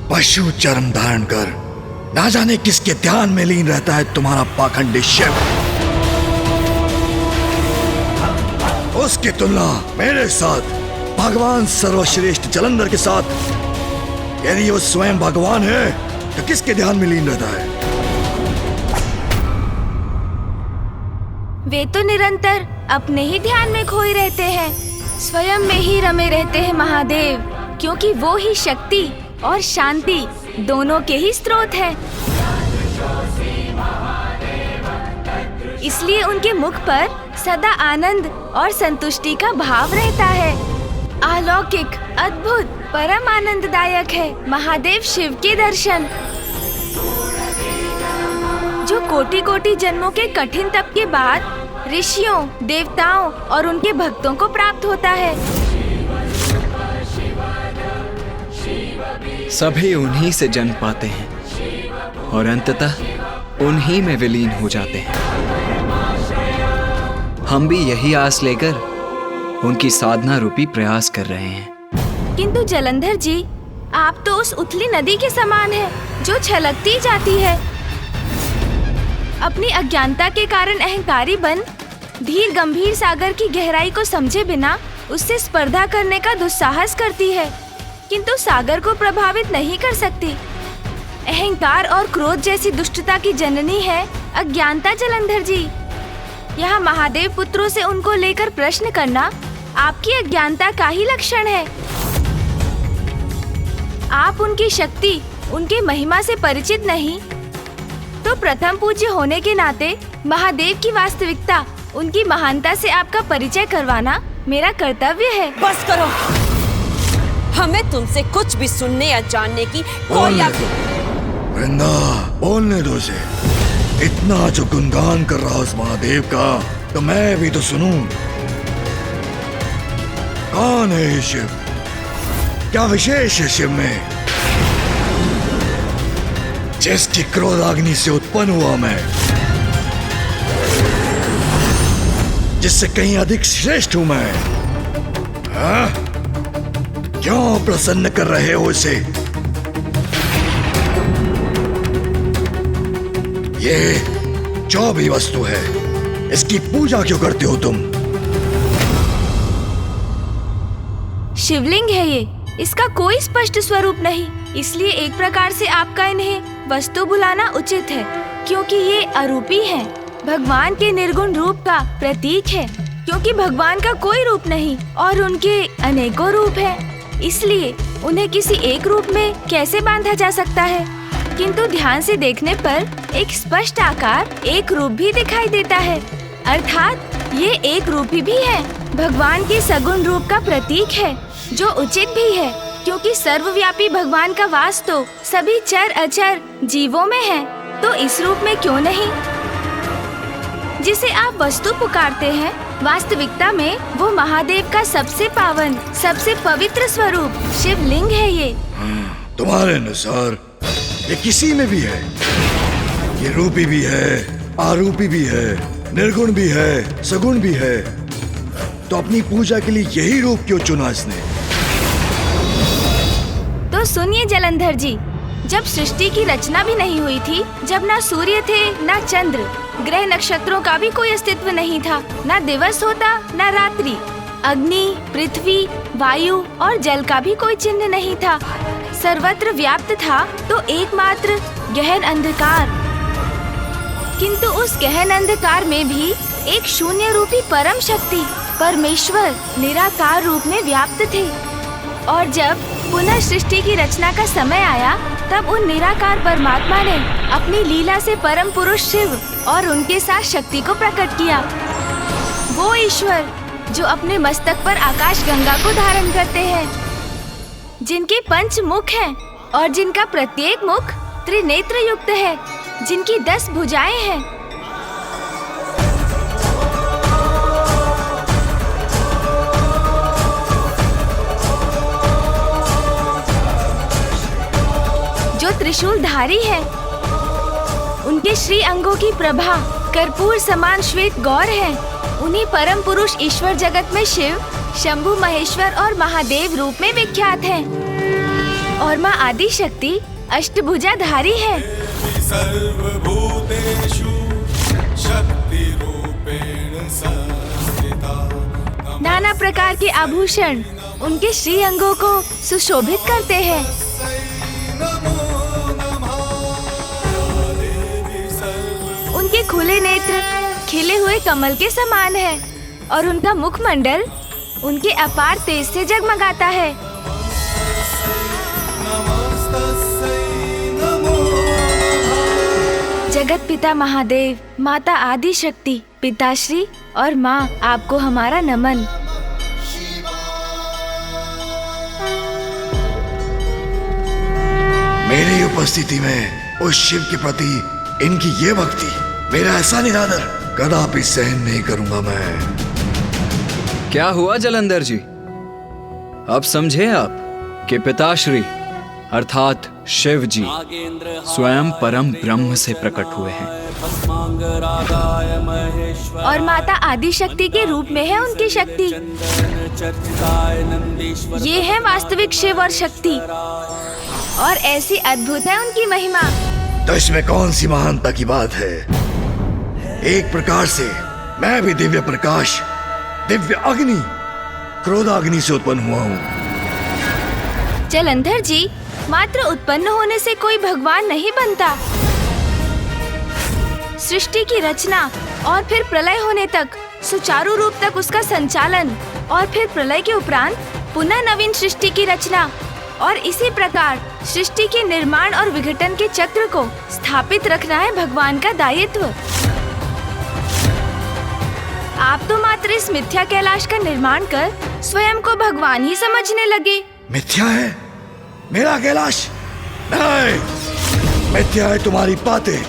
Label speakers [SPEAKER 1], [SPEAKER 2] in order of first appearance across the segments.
[SPEAKER 1] पशु चर्म धारण कर ना जाने किसके ध्यान में लीन रहता है तुम्हारा पाखंडी शिव। उसकी तुलना मेरे साथ भगवान सर्वश्रेष्ठ जलंधर के साथ यदि वो स्वयं भगवान है तो किसके ध्यान में लीन रहता है?
[SPEAKER 2] वे तो निरंतर अपने ही ध्यान में खोए रहते हैं, स्वयं में ही रमे रहते हैं महादेव, क्योंकि वो ही शक्ति और शांति दोनों के ही स्रोत हैं। इसलिए उनके मुख पर सदा आनंद और संतुष्टि का भाव रहता है। अलौकिक, अद्भुत, परम आनंददायक है महादेव शिव के दर्शन, जो कोटि कोटि जन्मों के कठिन तप के बाद ऋषियों, देवताओं और उनके भक्तों को प्राप्त होता है।
[SPEAKER 3] सभी उन्हीं से जन्म पाते हैं और अंततः उन्हीं में विलीन हो जाते हैं। हम भी यही आस लेकर उनकी साधना रूपी प्रयास कर रहे हैं।
[SPEAKER 2] किंतु जलंधर जी, आप तो उस उथली नदी के समान हैं, जो छलकती जाती है। अपनी अज्ञानता के कारण अहंकारी बन धीर गंभीर सागर की गहराई को समझे बिना उससे स्पर्धा करने का दुस्साहस करती है, किंतु सागर को प्रभावित नहीं कर सकती। अहंकार और क्रोध जैसी दुष्टता की जननी है अज्ञानता जलंधर जी। यहाँ महादेव पुत्रों से उनको लेकर प्रश्न करना आपकी अज्ञानता का ही लक्षण है। आप उनकी शक्ति, उनके महिमा से परिचित नहीं, तो प्रथम पूज्य होने के नाते महादेव की वास्तविकता, उनकी महानता से आपका परिचय करवाना मेरा कर्तव्य है।
[SPEAKER 4] बस करो, हमें तुमसे कुछ भी सुनने या जानने की कोई
[SPEAKER 1] वृंदा, बोलने दो उसे। इतना जो गुणगान कर रहा उस महादेव का, तो मैं भी तो सुनूं। कौन है ये शिव? क्या विशेष है शिव में, जिसकी क्रोधाग्नि से उत्पन्न हुआ मैं, जिससे कहीं अधिक श्रेष्ठ हूं मैं? हाँ? क्यों प्रसन्न कर रहे हो इसे? ये जो भी वस्तु है, इसकी पूजा क्यों करते हो तुम?
[SPEAKER 2] शिवलिंग है ये, इसका कोई स्पष्ट स्वरूप नहीं, इसलिए एक प्रकार से आपका इन्हें वस्तु बुलाना उचित है, क्योंकि ये अरूपी है, भगवान के निर्गुण रूप का प्रतीक है। क्योंकि भगवान का कोई रूप नहीं और उनके अनेकों रूप हैं, इसलिए उन्हें किसी एक रूप में कैसे बांधा जा सकता है? किंतु ध्यान से देखने पर एक स्पष्ट आकार, एक रूप भी दिखाई देता है, अर्थात ये एक रूपी भी है, भगवान के सगुण रूप का प्रतीक है, जो उचित भी है, क्योंकि सर्वव्यापी भगवान का वास तो सभी चर अचर जीवों में है, तो इस रूप में क्यों नहीं? जिसे आप वस्तु पुकारते हैं, वास्तविकता में वो महादेव का सबसे पावन, सबसे पवित्र स्वरूप शिवलिंग है ये।
[SPEAKER 1] तुम्हारे अनुसार ये किसी में भी है, ये रूपी भी है, आरूपी भी है, निर्गुण भी है, सगुण भी है, तो अपनी पूजा के लिए यही रूप क्यों चुना इसने?
[SPEAKER 2] तो सुनिए जलंधर जी, जब सृष्टि की रचना भी नहीं हुई थी, जब ना सूर्य थे, ना चंद्र, ग्रह नक्षत्रों का भी कोई अस्तित्व नहीं था, ना दिवस होता, ना रात्रि, अग्नि, पृथ्वी, वायु और जल का भी कोई चिन्ह नहीं था, सर्वत्र व्याप्त था तो एकमात्र गहन अंधकार। किंतु उस गहन अंधकार में भी एक शून्य रूपी परम शक्ति, परमेश्वर निराकार रूप में व्याप्त थे। और जब पुनः सृष्टि की रचना का समय आया, तब उन निराकार परमात्मा ने अपनी लीला से परम पुरुष शिव और उनके साथ शक्ति को प्रकट किया। वो ईश्वर जो अपने मस्तक पर आकाश गंगा को धारण करते हैं, जिनके 5 मुख हैं और जिनका प्रत्येक मुख त्रिनेत्र युक्त है, जिनकी 10 भुजाएं हैं, जो त्रिशूलधारी है, उनके श्री अंगों की प्रभा कर्पूर समान श्वेत गौर है, उन्हीं परम पुरुष ईश्वर जगत में शिव, शंभु, महेश्वर और महादेव रूप में विख्यात हैं। और माँ आदि शक्ति अष्टभुजाधारी है।
[SPEAKER 5] सर्वभूतेषु शक्तिरूपेण संस्थिता।
[SPEAKER 2] नाना प्रकार के आभूषण उनके श्री अंगों को सुशोभित करते हैं। उनके खुले नेत्र खिले हुए कमल के समान है और उनका मुखमंडल उनके अपार तेज से जगमगाता है। जगत पिता महादेव, माता आदि शक्ति, पिताश्री और माँ, आपको हमारा नमन।
[SPEAKER 1] मेरी उपस्थिति में उस शिव के प्रति इनकी ये भक्ति, मेरा ऐसा निरादर कदापि सहन नहीं करूंगा मैं।
[SPEAKER 3] क्या हुआ जलंधर जी? अब समझे आप कि पिताश्री अर्थात शिव जी स्वयं परम ब्रह्म से प्रकट हुए हैं
[SPEAKER 2] और माता आदि शक्ति के रूप में है उनकी शक्ति। ये है वास्तविक शिव और शक्ति और ऐसी अद्भुत है उनकी महिमा।
[SPEAKER 1] तो इसमें कौन सी महानता की बात है? एक प्रकार से मैं भी दिव्य प्रकाश, दिव्य अग्नि, क्रोधाग्नि से उत्पन्न हुआ हूँ।
[SPEAKER 2] जलंधर जी, मात्र उत्पन्न होने से कोई भगवान नहीं बनता। सृष्टि की रचना और फिर प्रलय होने तक, सुचारू रूप तक उसका संचालन और फिर प्रलय के उपरांत पुनः नवीन सृष्टि की रचना और इसी प्रकार सृष्टि के निर्माण और विघटन के चक्र को स्थापित रखना है भगवान का दायित्व। आप तो मात्र इस मिथ्या कैलाश का निर्माण कर स्वयं को भगवान ही समझने लगे।
[SPEAKER 1] मिथ्या है मेरा कैलाश? नहीं, मिथ्या है तुम्हारी बातें।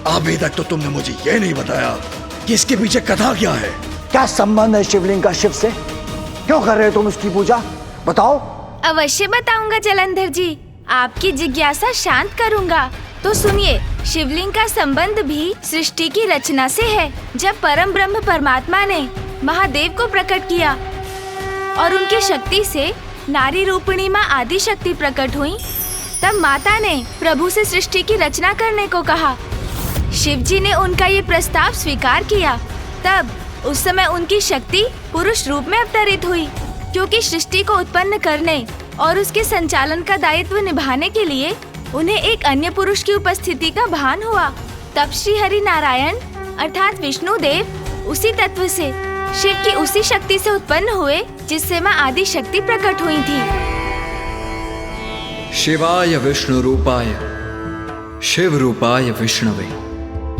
[SPEAKER 1] अभी तक तो तुमने मुझे ये नहीं बताया कि इसके पीछे कथा क्या है।
[SPEAKER 6] क्या संबंध है शिवलिंग का शिव से? क्यों कर रहे हो तुम उसकी पूजा? बताओ।
[SPEAKER 2] अवश्य बताऊंगा जलंधर जी, आपकी जिज्ञासा शांत करूंगा। तो सुनिए, शिवलिंग का संबंध भी सृष्टि की रचना से है। जब परम ब्रह्म परमात्मा ने महादेव को प्रकट किया और उनकी शक्ति से नारी रूपिणी माँ आदि शक्ति प्रकट हुई, तब माता ने प्रभु से सृष्टि की रचना करने को कहा। शिव जी ने उनका ये प्रस्ताव स्वीकार किया। तब उस समय उनकी शक्ति पुरुष रूप में अवतरित हुई, क्योंकि सृष्टि को उत्पन्न करने और उसके संचालन का दायित्व निभाने के लिए उन्हें एक अन्य पुरुष की उपस्थिति का भान हुआ। तब श्री हरि नारायण अर्थात विष्णु देव उसी तत्व से, शिव की उसी शक्ति से उत्पन्न हुए जिससे माँ आदि शक्ति प्रकट हुई थी।
[SPEAKER 3] शिवाय विष्णु रूपाय शिव रूपाय विष्णवे,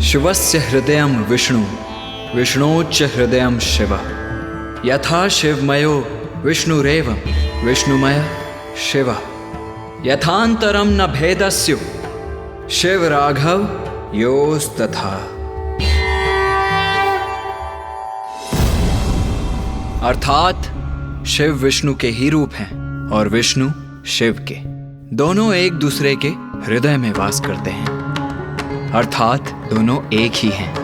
[SPEAKER 3] शिवस्य हृदयं विष्णु विष्णोच्च हृदयं शिव, यथा शिवमयो विष्णुरेवं विष्णुमय शिव, यथांतरम न भेदस्यो शिव राघव योस्तथा। अर्थात शिव विष्णु के ही रूप हैं और विष्णु शिव के, दोनों एक दूसरे के हृदय में वास करते हैं, अर्थात दोनों एक ही हैं।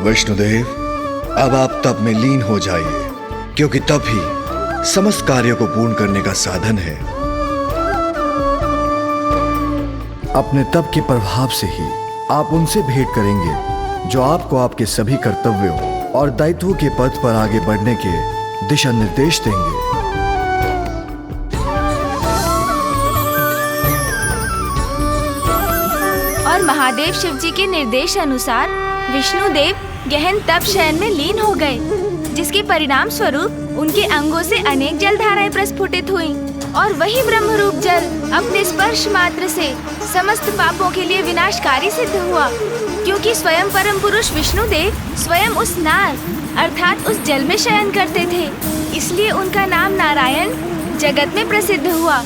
[SPEAKER 1] विष्णुदेव, अब आप तप में लीन हो जाइए, क्योंकि तप ही समस्त कार्यों को पूर्ण करने का साधन है।
[SPEAKER 7] अपने तप के प्रभाव से ही आप उनसे भेंट करेंगे जो आपको आपके सभी कर्तव्यों और दायित्वों के पथ पर आगे बढ़ने के दिशा निर्देश देंगे।
[SPEAKER 2] और महादेव शिव जी के निर्देश अनुसार विष्णुदेव गहन तप शयन में लीन हो गए, जिसके परिणाम स्वरूप उनके अंगों से अनेक जलधाराएं प्रस्फुटित हुईं और वही ब्रह्म रूप जल अपने स्पर्श मात्र से समस्त पापों के लिए विनाशकारी सिद्ध हुआ, क्योंकि स्वयं परम पुरुष विष्णुदेव स्वयं उस नार अर्थात उस जल में शयन करते थे, इसलिए उनका नाम नारायण जगत में प्रसिद्ध हुआ।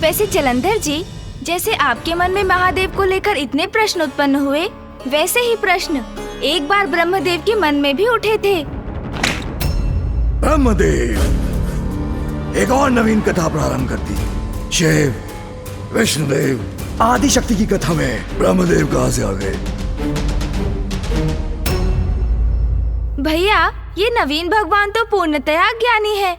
[SPEAKER 2] वैसे जलंधर जी, जैसे आपके मन में महादेव को लेकर इतने प्रश्न उत्पन्न हुए, वैसे ही प्रश्न एक बार ब्रह्मदेव के मन में भी उठे थे।
[SPEAKER 1] ब्रह्मदेव, एक और नवीन कथा प्रारंभ करती। शिव, विष्णुदेव, आदि शक्ति की कथा में ब्रह्मदेव कहां से आ गए?
[SPEAKER 2] भैया, ये नवीन भगवान तो पूर्णतया ज्ञानी है।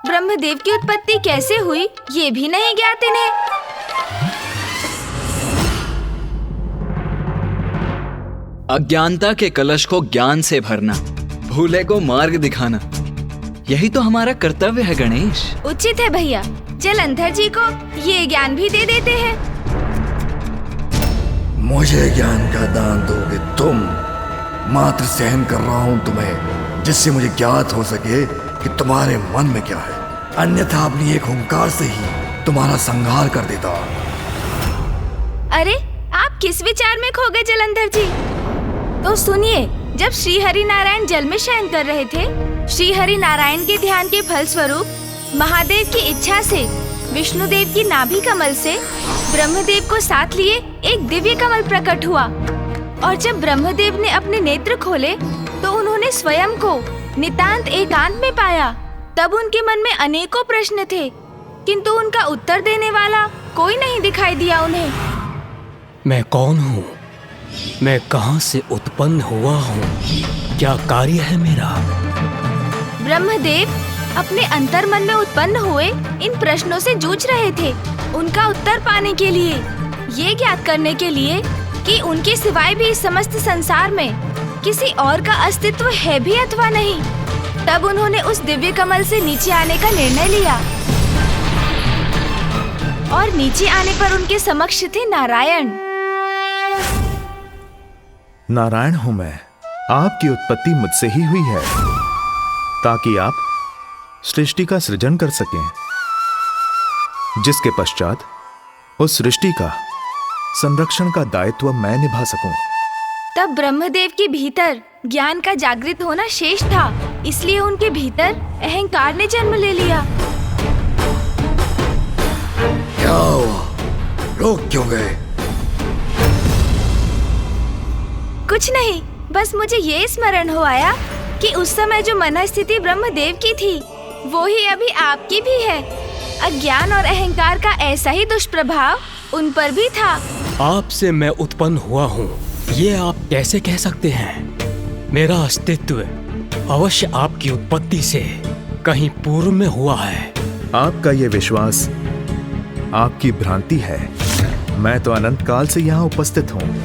[SPEAKER 2] ब्रह्मदेव की उत्पत्ति कैसे हुई ये भी नहीं ज्ञात इन्हें।
[SPEAKER 3] अज्ञानता के कलश को ज्ञान से भरना, भूले को मार्ग दिखाना, यही तो हमारा कर्तव्य है गणेश।
[SPEAKER 2] उचित है भैया, जलंधर जी को ये ज्ञान भी दे देते हैं।
[SPEAKER 1] मुझे ज्ञान का दान दोगे तुम? मात्र सहन कर रहा हूं तुम्हें, जिससे मुझे ज्ञात हो सके कि तुम्हारे मन में क्या है। अन्यथा अपनी एक हुंकार से ही तुम्हारा संहार कर देता।
[SPEAKER 2] अरे, आप किस विचार में खो गए जलंधर जी? तो सुनिए, जब श्री हरि नारायण जल में शयन कर रहे थे, श्री हरि नारायण के ध्यान के फल स्वरूप महादेव की इच्छा से विष्णुदेव की नाभि कमल से ब्रह्मदेव को साथ लिए एक दिव्य कमल प्रकट हुआ। और जब ब्रह्मदेव ने अपने नेत्र खोले तो उन्होंने स्वयं को नितांत एकांत में पाया। तब उनके मन में अनेकों प्रश्न थे, किंतु उनका उत्तर देने वाला कोई नहीं दिखाई दिया उन्हें।
[SPEAKER 8] मैं कौन हूँ? मैं कहाँ से उत्पन्न हुआ हूँ? क्या कार्य है मेरा?
[SPEAKER 2] ब्रह्मदेव अपने अंतर्मन में उत्पन्न हुए इन प्रश्नों से जूझ रहे थे। उनका उत्तर पाने के लिए, ये ज्ञात करने के लिए कि उनके सिवाय भी इस समस्त संसार में किसी और का अस्तित्व है भी अथवा नहीं, तब उन्होंने उस दिव्य कमल से नीचे आने का निर्णय लिया। और नीचे आने पर उनके समक्ष थे नारायण।
[SPEAKER 9] नारायण हूं मैं। आपकी उत्पत्ति मुझसे ही हुई है ताकि आप सृष्टि का सृजन कर सकें, जिसके पश्चात उस सृष्टि का संरक्षण का दायित्व मैं निभा सकूं।
[SPEAKER 2] तब ब्रह्मदेव के भीतर ज्ञान का जागृत होना शेष था, इसलिए उनके भीतर अहंकार ने जन्म ले लिया।
[SPEAKER 1] क्या हुआ? रोक क्यों गए?
[SPEAKER 2] कुछ नहीं, बस मुझे ये स्मरण हो आया कि उस समय जो मन स्थिति ब्रह्मदेव की थी, वो ही अभी आपकी भी है। अज्ञान और अहंकार का ऐसा ही दुष्प्रभाव उन पर भी था।
[SPEAKER 8] आपसे मैं उत्पन्न हुआ हूँ, ये आप कैसे कह सकते हैं? मेरा अस्तित्व अवश्य आपकी उत्पत्ति से कहीं पूर्व में हुआ है।
[SPEAKER 9] आपका ये विश्वास आपकी भ्रांति है। मैं तो अनंत काल से यहाँ उपस्थित हूँ।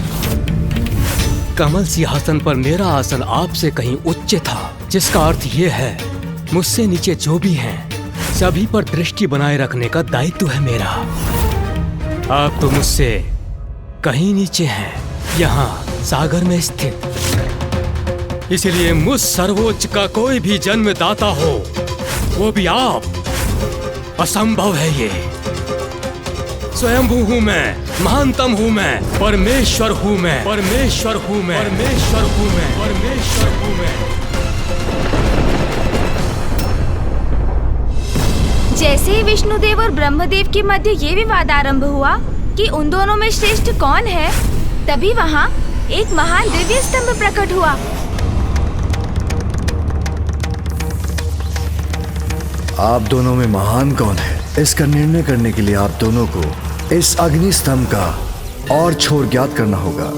[SPEAKER 8] कमल सिंहासन पर मेरा आसन आपसे कहीं उच्च था, जिसका अर्थ ये है मुझसे नीचे जो भी हैं, सभी पर दृष्टि बनाए रखने का दायित्व है मेरा। आप तो मुझसे कहीं नीचे हैं, यहाँ सागर में स्थित। इसलिए मुझ सर्वोच्च का कोई भी जन्मदाता हो, वो भी आप, असंभव है ये। स्वयंभू हूँ मैं, महानतम हूँ मैं, परमेश्वर हूँ मैं, परमेश्वर हूँ मैं, परमेश्वर हूँ मैं, परमेश्वर हूँ मैं।
[SPEAKER 2] जैसे ही विष्णुदेव और ब्रह्मदेव के मध्य ये विवाद आरंभ हुआ कि उन दोनों में श्रेष्ठ कौन है, तभी वहाँ एक महान दिव्य स्तंभ प्रकट हुआ।
[SPEAKER 7] आप दोनों में महान कौन है, इसका निर्णय करने के लिए आप दोनों को इस अग्नि स्तंभ का और छोर ज्ञात करना होगा।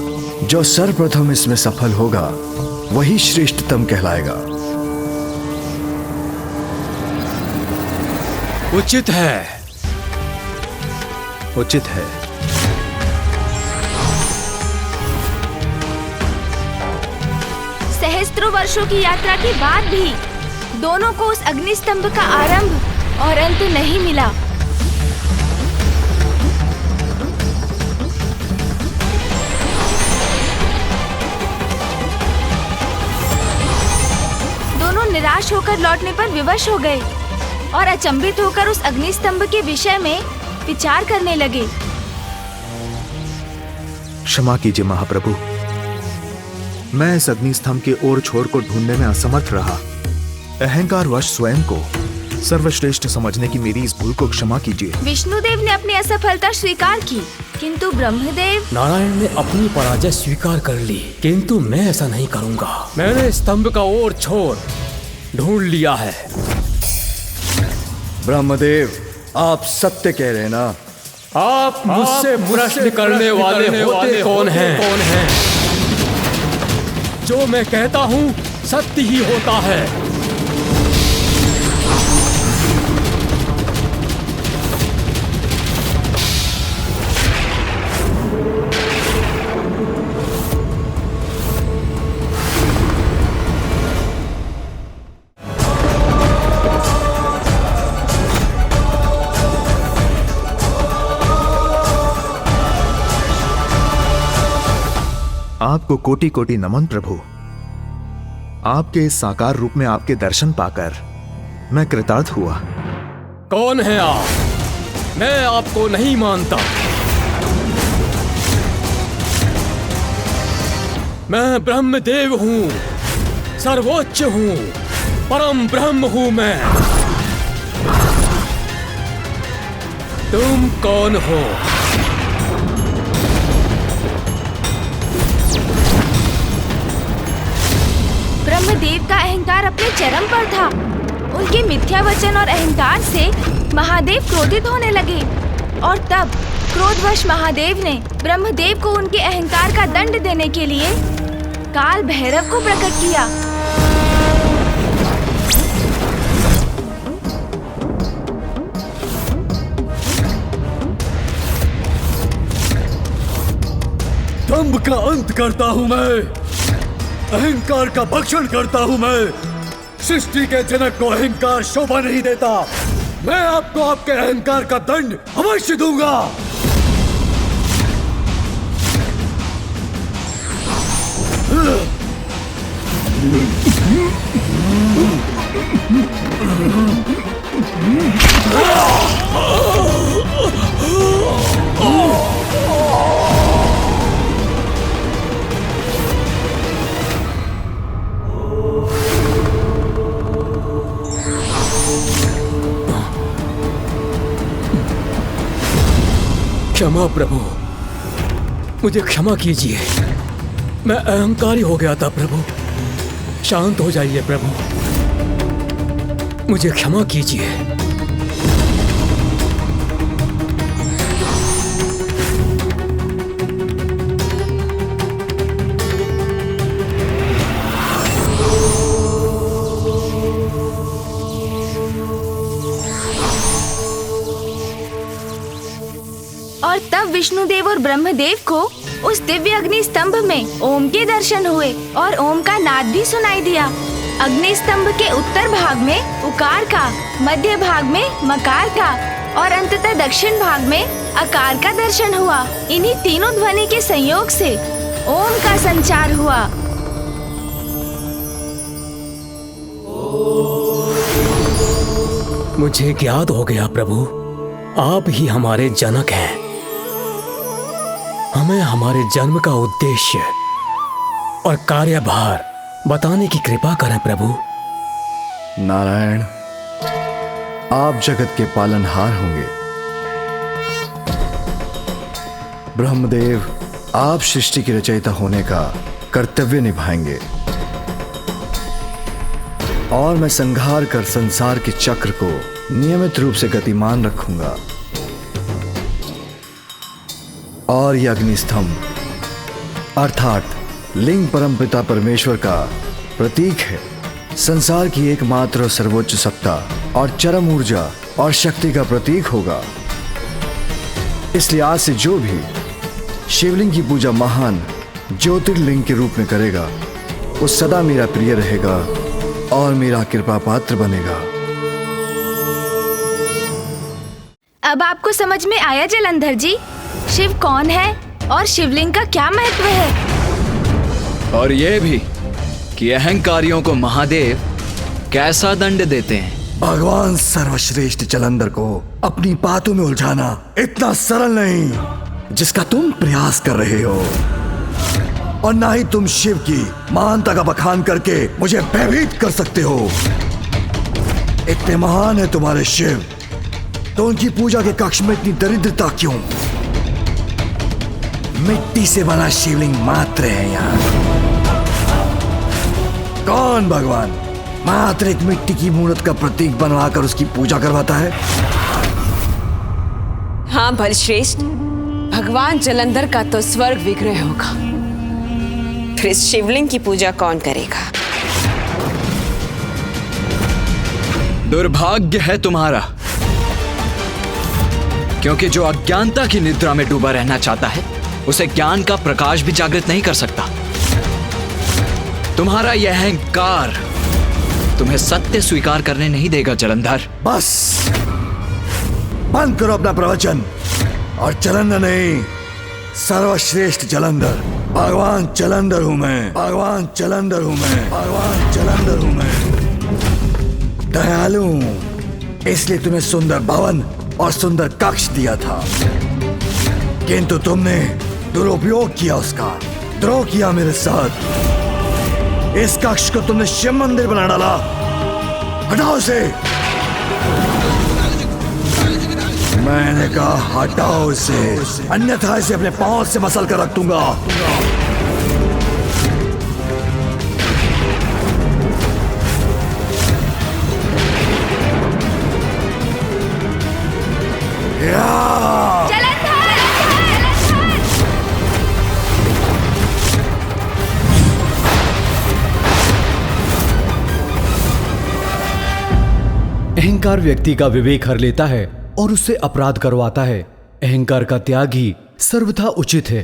[SPEAKER 7] जो सर्वप्रथम इसमें सफल होगा वही श्रेष्ठतम कहलाएगा।
[SPEAKER 8] उचित है,
[SPEAKER 9] उचित है।
[SPEAKER 2] सहस्त्रों वर्षों की यात्रा के बाद भी दोनों को उस अग्नि स्तंभ का आरंभ और अंत नहीं मिला। दोनों निराश होकर लौटने पर विवश हो गए और अचंभित होकर उस अग्नि स्तंभ के विषय में विचार करने लगे।
[SPEAKER 9] क्षमा कीजिए महाप्रभु, मैं इस अग्नि स्तंभ के ओर छोर को ढूंढने में असमर्थ रहा। अहंकारवश स्वयं को सर्वश्रेष्ठ समझने की मेरी इस भूल को क्षमा कीजिए।
[SPEAKER 2] विष्णुदेव ने अपनी असफलता स्वीकार की, किंतु ब्रह्मदेव।
[SPEAKER 8] नारायण ने अपनी पराजय स्वीकार कर ली, किंतु मैं ऐसा नहीं करूंगा। मैंने स्तंभ का और छोर ढूंढ लिया है।
[SPEAKER 7] ब्रह्मदेव, आप सत्य कह रहे हैं ना?
[SPEAKER 8] आप मुझसे प्रश्न करने वाले होते कौन हैं? जो मैं कहता हूँ सत्य ही होता है।
[SPEAKER 9] आपको कोटि कोटि नमन प्रभु। आपके इस साकार रूप में आपके दर्शन पाकर मैं कृतार्थ हुआ।
[SPEAKER 8] कौन है आप? मैं आपको नहीं मानता। मैं ब्रह्मदेव हूँ, सर्वोच्च हूँ, परम ब्रह्म हूँ मैं। तुम कौन हो?
[SPEAKER 2] ब्रह्मदेव का अहंकार अपने चरम पर था। उनके मिथ्या वचन और अहंकार से महादेव क्रोधित होने लगे और तब क्रोधवश महादेव ने ब्रह्मदेव को उनके अहंकार का दंड देने के लिए काल भैरव को प्रकट किया।
[SPEAKER 1] दंभ का अंत करता हूँ मैं, अहंकार का भक्षण करता हूँ मैं। सृष्टि के जनक को अहंकार शोभा नहीं देता। मैं आपको आपके अहंकार का दंड अवश्य दूंगा।
[SPEAKER 8] क्षमा प्रभु, मुझे क्षमा कीजिए। मैं अहंकारी हो गया था प्रभु। शांत हो जाइए प्रभु, मुझे क्षमा कीजिए।
[SPEAKER 2] और तब विष्णुदेव और ब्रह्मदेव को उस दिव्य अग्नि स्तंभ में ओम के दर्शन हुए और ओम का नाद भी सुनाई दिया। अग्नि स्तंभ के उत्तर भाग में उकार का, मध्य भाग में मकार का और अंततः दक्षिण भाग में अकार का दर्शन हुआ। इन्हीं तीनों ध्वनि के संयोग से ओम का संचार हुआ।
[SPEAKER 8] मुझे ज्ञात हो गया प्रभु, आप ही हमारे जनक हैं। हमें हमारे जन्म का उद्देश्य और कार्यभार बताने की कृपा करें प्रभु।
[SPEAKER 7] नारायण, आप जगत के पालनहार होंगे। ब्रह्मदेव, आप सृष्टि के रचयिता होने का कर्तव्य निभाएंगे और मैं संहार कर संसार के चक्र को नियमित रूप से गतिमान रखूंगा। और यह अग्निस्तंभ अर्थात लिंग परमपिता परमेश्वर का प्रतीक है। संसार की एकमात्र और सर्वोच्च सत्ता और चरम ऊर्जा और शक्ति का प्रतीक होगा। इसलिए आज से जो भी शिवलिंग की पूजा महान ज्योतिर्लिंग के रूप में करेगा, वो सदा मेरा प्रिय रहेगा और मेरा कृपा पात्र बनेगा।
[SPEAKER 2] अब आपको समझ में आया जलंधर जी, शिव कौन है और शिवलिंग का क्या महत्व है?
[SPEAKER 3] और ये भी कि अहंकारियों को महादेव कैसा दंड देते हैं।
[SPEAKER 1] भगवान सर्वश्रेष्ठ जलंधर को अपनी बातों में उलझाना इतना सरल नहीं जिसका तुम प्रयास कर रहे हो, और ना ही तुम शिव की महानता का बखान करके मुझे भयभीत कर सकते हो। इतने महान है तुम्हारे शिव, तो उनकी पूजा के कक्ष में इतनी दरिद्रता क्यों? मिट्टी से बना शिवलिंग मात्र है यहाँ। कौन भगवान मात्र एक मिट्टी की मूर्त का प्रतीक बनवाकर उसकी पूजा करवाता है?
[SPEAKER 4] हाँ बलश्रेष्ठ, भगवान जलंधर का तो स्वर्ग विग्रह होगा, फिर इस शिवलिंग की पूजा कौन करेगा?
[SPEAKER 3] दुर्भाग्य है तुम्हारा, क्योंकि जो अज्ञानता की निद्रा में डूबा रहना चाहता है उसे ज्ञान का प्रकाश भी जागृत नहीं कर सकता। तुम्हारा यह अहंकार तुम्हें सत्य स्वीकार करने नहीं देगा जलंधर।
[SPEAKER 1] बस बंद करो अपना प्रवचन और जलंधर नहीं, सर्वश्रेष्ठ जलंधर, भगवान जलंधर हूं मैं, भगवान जलंधर हूं मैं, भगवान जलंधर हूं मैं। दयालु हूं, इसलिए तुम्हें सुंदर भवन और सुंदर कक्ष दिया था, किंतु तुमने दुरुपयोग किया उसका, द्रोह किया मेरे साथ। इस कक्ष को तुमने शिव मंदिर बना डाला। हटाओ उसे। मैंने कहा हटाओ उसे, अन्यथा इसे अपने पांव से मसल कर रख दूंगा।
[SPEAKER 8] अहंकार व्यक्ति का विवेक हर लेता है और उससे अपराध करवाता है। अहंकार का त्याग ही सर्वथा उचित है।